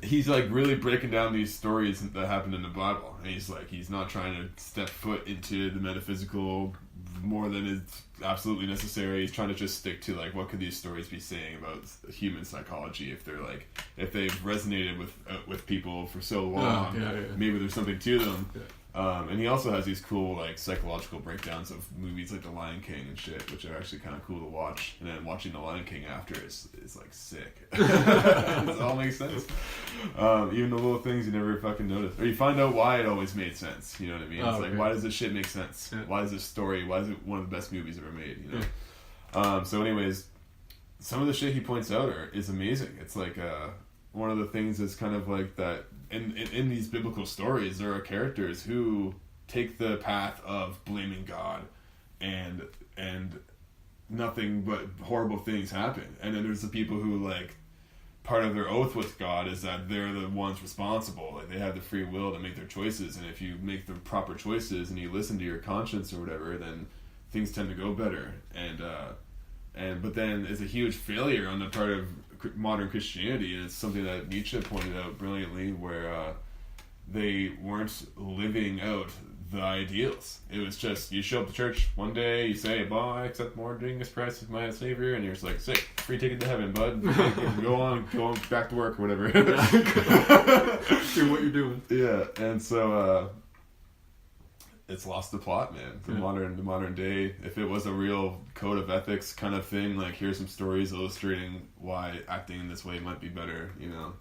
he's like really breaking down these stories that happened in the Bible, and he's not trying to step foot into the metaphysical more than is absolutely necessary. He's trying to just stick to like what could these stories be saying about human psychology if they've resonated with people for so long. Maybe there's something to them. And he also has these cool like psychological breakdowns of movies like The Lion King and shit, which are actually kind of cool to watch. And then watching The Lion King after is like sick. It all makes sense. Even the little things you never fucking notice, or you find out why it always made sense. You know what I mean? It's like, why does this shit make sense? Yeah. Why is this story? Why is it one of the best movies ever made? You know. Yeah. So, anyways, some of the shit he points out is amazing. It's like one of the things is kind of like that. In these biblical stories, there are characters who take the path of blaming God, and nothing but horrible things happen. And then there's the people who like part of their oath with God is that they're the ones responsible. Like they have the free will to make their choices, and if you make the proper choices and you listen to your conscience or whatever, then things tend to go better. But then it's a huge failure on the part of modern Christianity, and it's something that Nietzsche pointed out brilliantly, where they weren't living out the ideals. It was just, you show up to church one day, you say, "Well, I accept more Jesus Christ as my Savior," and you're just like, "Sick, free ticket to heaven, bud. go on back to work," or whatever. Do what you're doing. Yeah, and so it's lost the plot, man. The modern day, if it was a real code of ethics kind of thing, like here's some stories illustrating why acting in this way might be better, you know,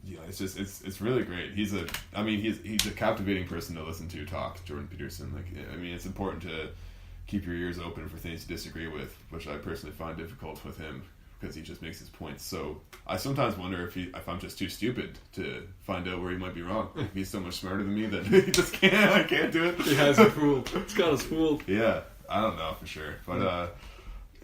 yeah, it's really great. He's a captivating person to listen to talk, Jordan Peterson. Like, I mean, it's important to keep your ears open for things you disagree with, which I personally find difficult with him, because he just makes his points. So I sometimes wonder if I'm just too stupid to find out where he might be wrong. If he's so much smarter than me that he just can't. I can't do it. He has it fooled. It's got us fooled. Yeah, I don't know for sure, but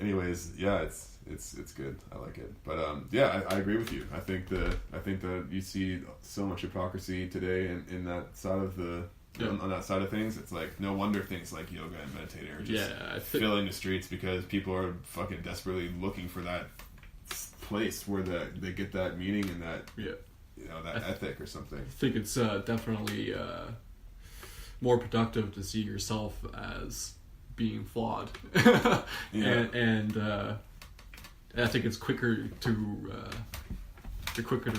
anyways, yeah, it's good. I like it. But I agree with you. I think that you see so much hypocrisy today in that side of the. Yeah. On that side of things, it's like no wonder things like yoga and meditating are just filling the streets, because people are fucking desperately looking for that place where they get that meaning and that that ethic or something. I think it's definitely more productive to see yourself as being flawed, and I think it's quicker to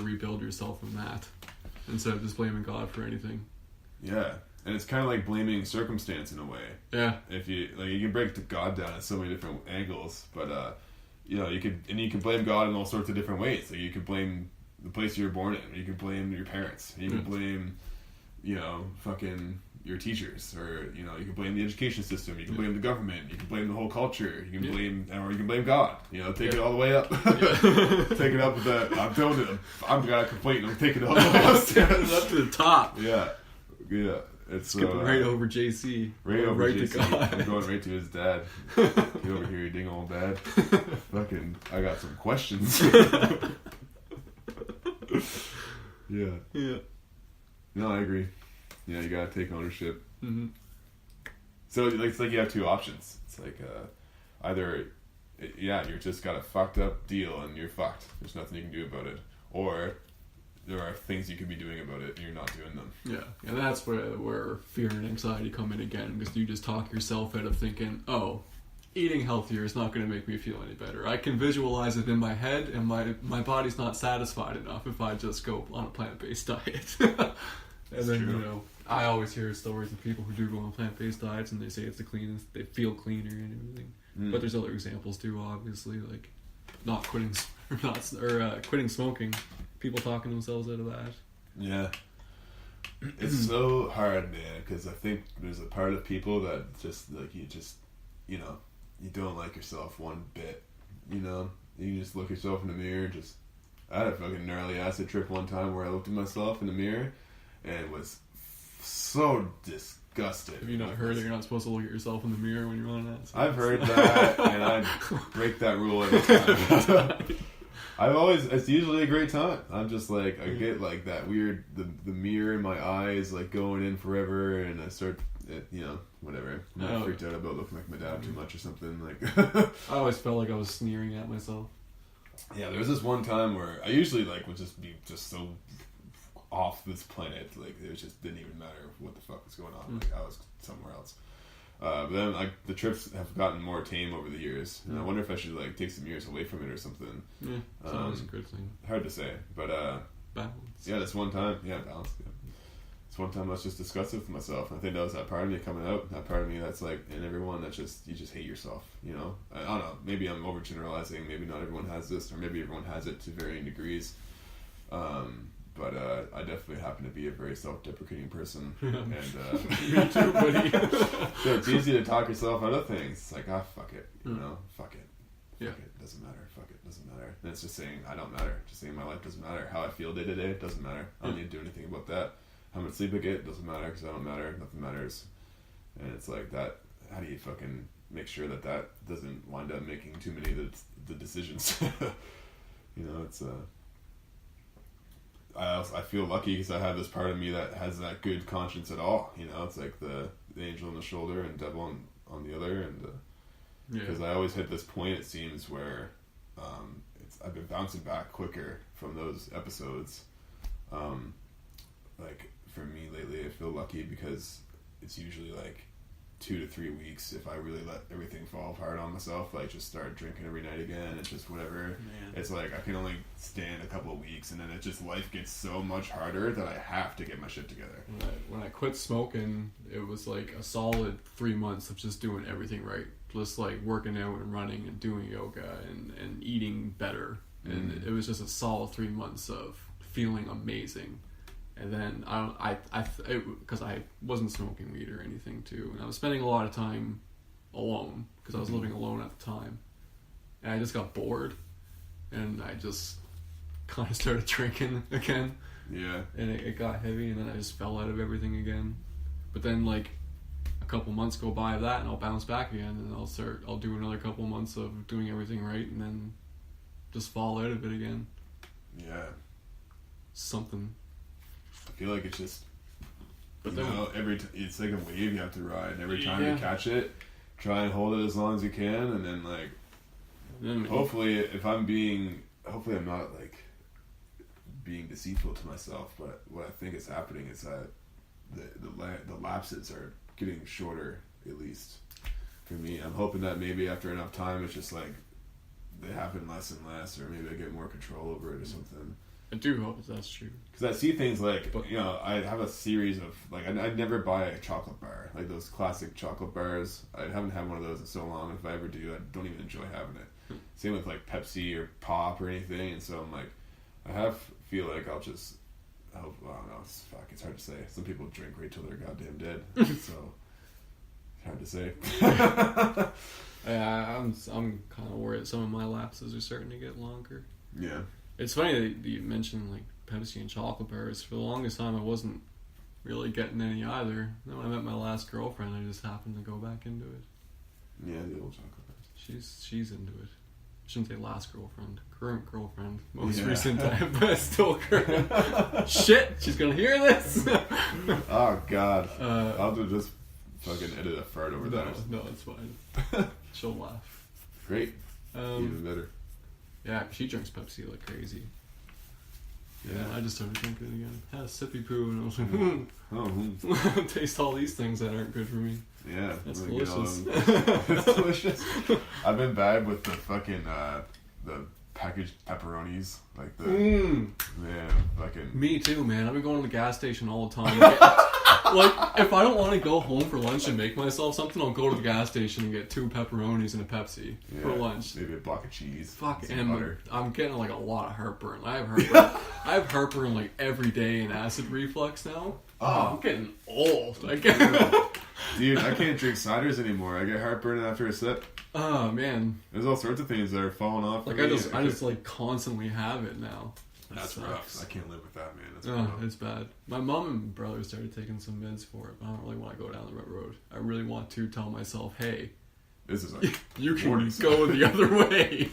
rebuild yourself from that instead of just blaming God for anything. Yeah, and it's kind of like blaming circumstance in a way. Yeah. If you can break the God down in so many different angles, but you can blame God in all sorts of different ways. Like you can blame the place you were born in, or you can blame your parents, or you can blame, fucking your teachers, or you can blame the education system, you can blame the government, you can blame the whole culture, you can blame God. Take it all the way up. Take it up with that. I'm doing it. I'm got a complaint. I'm taking it all the way up to the top. Yeah. Yeah, it's skipping right over JC. Right over JC. To God. I'm going right to his dad. Get over here, you ding old dad. Fucking, I got some questions. Yeah. No, I agree. Yeah, you gotta take ownership. Mm-hmm. So it's like you have two options. It's like either, you just got a fucked up deal and you're fucked. There's nothing you can do about it, or there are things you could be doing about it and you're not doing them. Yeah, and that's where fear and anxiety come in again, because you just talk yourself out of thinking, oh, eating healthier is not going to make me feel any better. I can visualize it in my head, and my body's not satisfied enough if I just go on a plant-based diet. And then, true. I always hear stories of people who do go on plant-based diets and they say it's the cleanest, they feel cleaner and everything. But there's other examples too, obviously, like not quitting quitting smoking. People talking themselves out of that. Yeah. It's so hard, man, because I think there's a part of people that just, like, you don't like yourself one bit, You just look yourself in the mirror and just... I had a fucking gnarly acid trip one time where I looked at myself in the mirror and was so disgusted. Have you not heard that you're not supposed to look at yourself in the mirror when you're on that? So I've heard that, and I break that rule every time. It's usually a great time. I'm just like, I get like that weird, the mirror in my eyes like going in forever, and I start, whatever. I'm freaked out about looking like my dad too much or something. Like, I always felt like I was sneering at myself. Yeah, there was this one time where I usually like would just be just so off this planet, like it just didn't even matter what the fuck was going on. Like I was somewhere else. But then like the trips have gotten more tame over the years, and I wonder if I should like take some years away from it or something. Yeah, it's always a good thing. Hard to say, but balance. Yeah, this one time, balance. Yeah. This one time I was just discussing with myself, and I think that was that part of me coming out. That part of me that's like in everyone that you just hate yourself. You know, I don't know. Maybe I'm overgeneralizing. Maybe not everyone has this, or maybe everyone has it to varying degrees. But I definitely happen to be a very self-deprecating person, and me too, buddy. so it's easy to talk yourself out of things. It's like, fuck it, you know, fuck it. Yeah. Fuck it, doesn't matter. Fuck it, doesn't matter. And it's just saying I don't matter. Just saying my life doesn't matter. How I feel day to day doesn't matter. I don't need to do anything about that. How much sleep I get doesn't matter because I don't matter. Nothing matters. And it's like that. How do you fucking make sure that doesn't wind up making too many of the decisions? You know, it's I feel lucky because I have this part of me that has that good conscience at all. You know, it's like the angel on the shoulder and devil on the other, and because I always hit this point, it seems, where I've been bouncing back quicker from those episodes. Like for me lately, I feel lucky because it's usually like 2 to 3 weeks if I really let everything fall apart on myself, like just start drinking every night again and just whatever. Man. It's like I can only stand a couple of weeks, and then it just life gets so much harder that I have to get my shit together. When I quit smoking, it was like a solid 3 months of just doing everything right, just like working out and running and doing yoga and eating better, and it was just a solid 3 months of feeling amazing. And then because I wasn't smoking weed or anything too, and I was spending a lot of time alone because I was living alone at the time, and I just got bored, and I just kind of started drinking again. Yeah. And it got heavy, and then I just fell out of everything again. But then like a couple months go by of that, and I'll bounce back again, and I'll do another couple months of doing everything right, and then just fall out of it again. Yeah. Something. I feel like it's just, it's like a wave you have to ride. And every time you catch it, try and hold it as long as you can, and then like, hopefully I'm not like being deceitful to myself. But what I think is happening is that the lapses are getting shorter, at least for me. I'm hoping that maybe after enough time, it's just like they happen less and less, or maybe I get more control over it or something. I do hope that's true. Because I see things like, I have a series of, like, I'd never buy a chocolate bar. Like those classic chocolate bars. I haven't had one of those in so long. If I ever do, I don't even enjoy having it. Same with, like, Pepsi or Pop or anything. And so I'm like, feel like I'll just, I don't know, it's hard to say. Some people drink right till they're goddamn dead. So, it's hard to say. Yeah, I'm kind of worried some of my lapses are starting to get longer. Yeah. It's funny that you mentioned like Pepsi and chocolate bars. For the longest time, I wasn't really getting any either. Then when I met my last girlfriend, I just happened to go back into it. Yeah, the old chocolate bars. She's into it. I shouldn't say last girlfriend, current girlfriend, most recent time, but still current. Shit, she's gonna hear this. Oh God, I'll just fucking edit a fart over that. No, it's fine. She'll laugh. Great. Even better. Yeah, she drinks Pepsi like crazy. Yeah, I just started drinking it again. Had a sippy poo, and I was like, taste all these things that aren't good for me. Yeah, that's delicious. It's delicious. I've been bad with the fucking the packaged pepperonis, like the fucking. Me too, man. I've been going to the gas station all the time. Like, if I don't want to go home for lunch and make myself something, I'll go to the gas station and get 2 pepperonis and a Pepsi for lunch. Maybe a block of cheese. Fuck, and butter. I'm getting like a lot of heartburn. I have heartburn. I have heartburn like every day and acid reflux now. Oh, I'm getting old. Dude, I can't drink ciders anymore. I get heartburn after a sip. Oh man, there's all sorts of things that are falling off. Like I just like constantly have it now. That's rough. I can't live with that, man. It's bad. My mom and brother started taking some meds for it, but I don't really want to go down the road. I really want to tell myself, hey, this is like you can go the other way.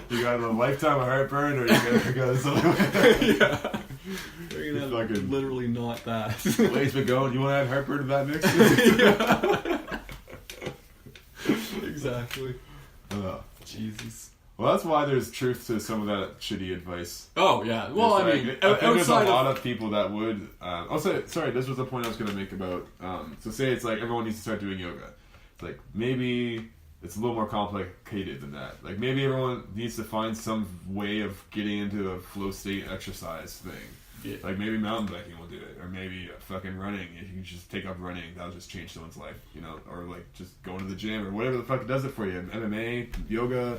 You got a lifetime of heartburn, or you gotta go this other way. Yeah. You're gonna have literally not that. Ways been going. You want to have heartburn in that mix? Exactly. Oh. Jesus. Well, that's why there's truth to some of that shitty advice. Oh, yeah. Well, I mean, I think there's a lot of people that would... sorry, this was the point I was going to make about... so say it's like everyone needs to start doing yoga. It's like, maybe it's a little more complicated than that. Like, maybe everyone needs to find some way of getting into a flow state exercise thing. Yeah. Like, maybe mountain biking will do it. Or maybe fucking running. If you can just take up running, that'll just change someone's life. You know? Or, like, just going to the gym or whatever the fuck does it for you. MMA, yoga...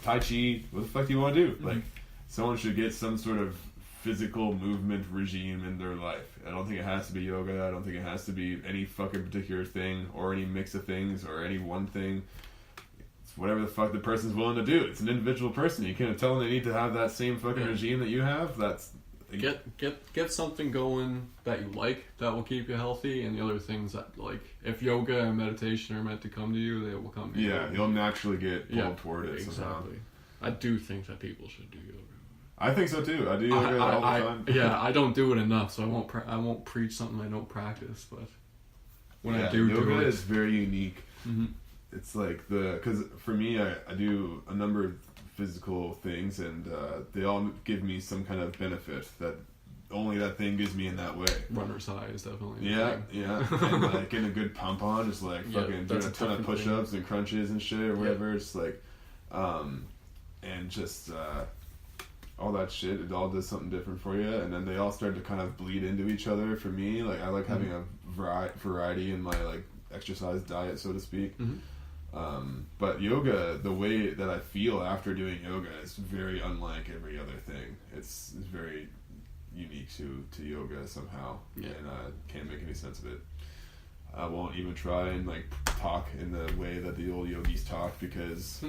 Tai Chi, what the fuck do you want to do? Mm-hmm. Like, someone should get some sort of physical movement regime in their life. I don't think it has to be yoga. I don't think it has to be any fucking particular thing or any mix of things or any one thing. It's whatever the fuck the person's willing to do. It's an individual person. You can't tell them they need to have that same fucking regime that you have. That's... Get something going that you like that will keep you healthy, and the other things that, like, if yoga and meditation are meant to come to you, they will come to you. Yeah, you'll naturally get pulled toward it. Exactly. Somehow. I do think that people should do yoga. I think so too. I do yoga all the time. Yeah, I don't do it enough, so I won't preach something I don't practice. But when I do yoga do it, is very unique. Mm-hmm. It's like because for me, I do a number of physical things, and they all give me some kind of benefit that only that thing gives me in that way. Runner's high is definitely yeah. And like getting a good pump on, just like fucking doing a ton of push-ups and crunches and shit or whatever. It's like and just all that shit, it all does something different for you, and then they all start to kind of bleed into each other. For me, like, I like having a variety in my like exercise diet, so to speak. But yoga, the way that I feel after doing yoga is very unlike every other thing. It's very unique to yoga somehow, and can't make any sense of it. I won't even try and like talk in the way that the old yogis talk because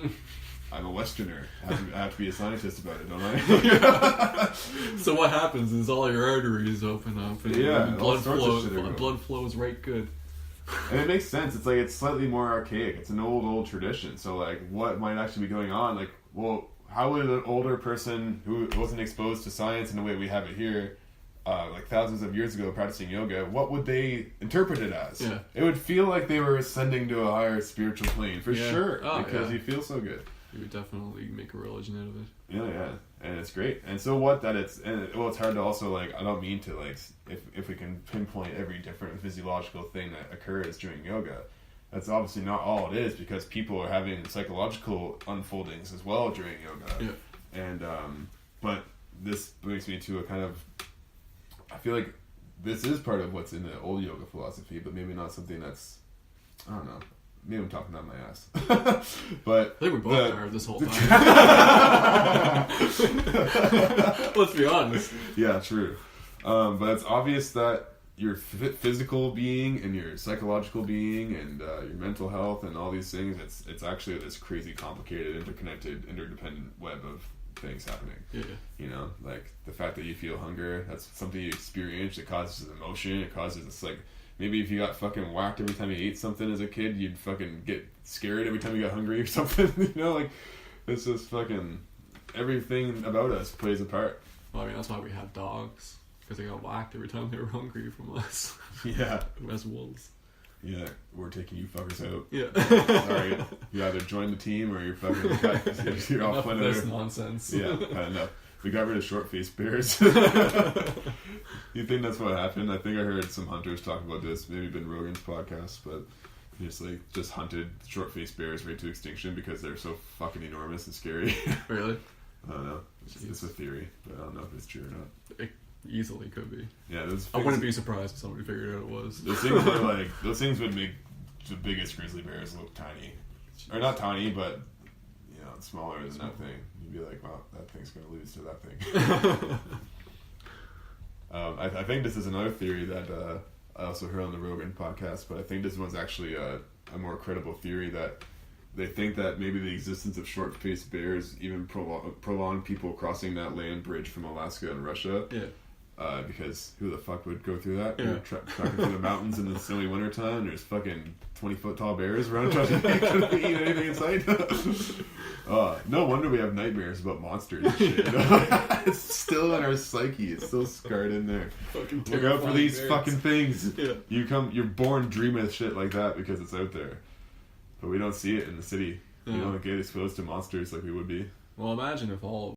I'm a Westerner. I have to be a scientist about it, don't I? So what happens is all your arteries open up and blood flows right good. And it makes sense. It's like it's slightly more archaic. It's an old tradition. So like what might actually be going on? Like, well, how would an older person who wasn't exposed to science in the way we have it here, like thousands of years ago practicing yoga, what would they interpret it as? Yeah. It would feel like they were ascending to a higher spiritual plane, for sure, because you feel so good. You would definitely make a religion out of it. Yeah, and it's great. And so what that it's, and it's hard to also, like, I don't mean to, like, if we can pinpoint every different physiological thing that occurs during yoga, that's obviously not all it is, because people are having psychological unfoldings as well during yoga. Yeah. And, but this brings me to a kind of, I feel like this is part of what's in the old yoga philosophy, but maybe not something that's, I don't know. Maybe I'm talking out my ass. But I think we both are this whole time. Let's be honest. Yeah, true. But it's obvious that your physical being and your psychological being and your mental health and all these things, it's actually this crazy complicated, interconnected, interdependent web of things happening. Yeah. You know, like the fact that you feel hunger, that's something you experience. It causes emotion. It causes this, like, maybe if you got fucking whacked every time you ate something as a kid, you'd fucking get scared every time you got hungry or something. You know, like, it's just fucking, everything about us plays a part. Well, I mean, that's why we have dogs, because they got whacked every time they were hungry from us. Yeah. As wolves. Yeah, we're taking you fuckers out. Yeah. Sorry, you either join the team or you're fucking cut. You're off one of this nonsense. Yeah, I know. We got rid of short-faced bears. You think that's what happened? I think I heard some hunters talk about this. Maybe been Rogan's podcast, but just hunted short-faced bears right to extinction because they're so fucking enormous and scary. Really? I don't know. It's a theory, but I don't know if it's true or not. It easily could be. Yeah, I wouldn't be surprised if somebody figured out it was. Those things were like, those things would make the biggest grizzly bears look tiny, or not tiny, but you know, smaller than that thing. You'd be like, wow, that thing's gonna lose to that thing. I think this is another theory that I also heard on the Rogan podcast, but I think this one's actually a more credible theory, that they think that maybe the existence of short-faced bears even prolonged people crossing that land bridge from Alaska and Russia. Yeah. Because who the fuck would go through that? Yeah. Tracking through the mountains in the snowy wintertime, and there's fucking 20-foot tall bears around trying to eat anything in sight. No wonder we have nightmares about monsters and shit. You know? It's still in our psyche. It's still scarred in there. Look out for these fucking things. Yeah. You're born dreaming of shit like that because it's out there. But we don't see it in the city. You don't get exposed to monsters like we would be. Well, imagine if all